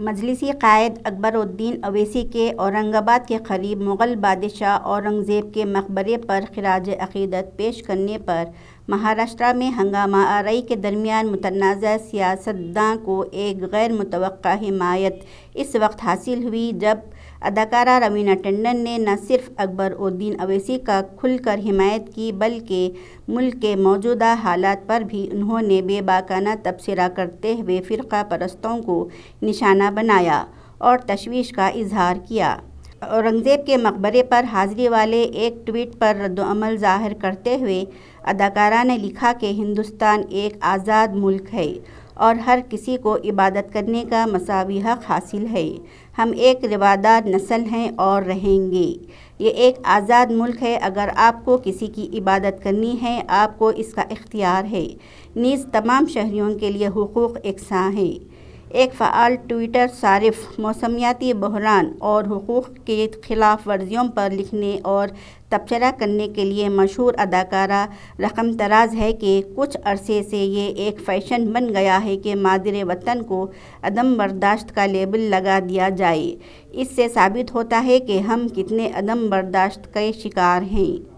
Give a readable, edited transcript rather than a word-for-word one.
مجلسی قائد اکبر الدین اویسی کے اورنگ آباد کے قریب مغل بادشاہ اورنگزیب کے مقبرے پر خراج عقیدت پیش کرنے پر مہاراشٹرا میں ہنگامہ آرائی کے درمیان متنازع سیاستداں کو ایک غیر متوقع حمایت اس وقت حاصل ہوئی جب اداکارہ روینہ ٹنڈن نے نہ صرف اکبر الدین اویسی کا کھل کر حمایت کی بلکہ ملک کے موجودہ حالات پر بھی انہوں نے بے باکانہ تبصرہ کرتے ہوئے فرقہ پرستوں کو نشانہ بنایا اور تشویش کا اظہار کیا۔ اورنگزیب کے مقبرے پر حاضری والے ایک ٹویٹ پر ردعمل ظاہر کرتے ہوئے اداکارہ نے لکھا کہ ہندوستان ایک آزاد ملک ہے اور ہر کسی کو عبادت کرنے کا مساوی حق حاصل ہے۔ ہم ایک روادار نسل ہیں اور رہیں گے۔ یہ ایک آزاد ملک ہے۔ اگر آپ کو کسی کی عبادت کرنی ہے آپ کو اس کا اختیار ہے، نیز تمام شہریوں کے لیے حقوق یکساں ہیں۔ ایک فعال ٹویٹر صارف موسمیاتی بحران اور حقوق کی خلاف ورزیوں پر لکھنے اور تبصرہ کرنے کے لیے مشہور اداکارہ رقم طراز ہے کہ کچھ عرصے سے یہ ایک فیشن بن گیا ہے کہ مادر وطن کو عدم برداشت کا لیبل لگا دیا جائے۔ اس سے ثابت ہوتا ہے کہ ہم کتنے عدم برداشت کے شکار ہیں۔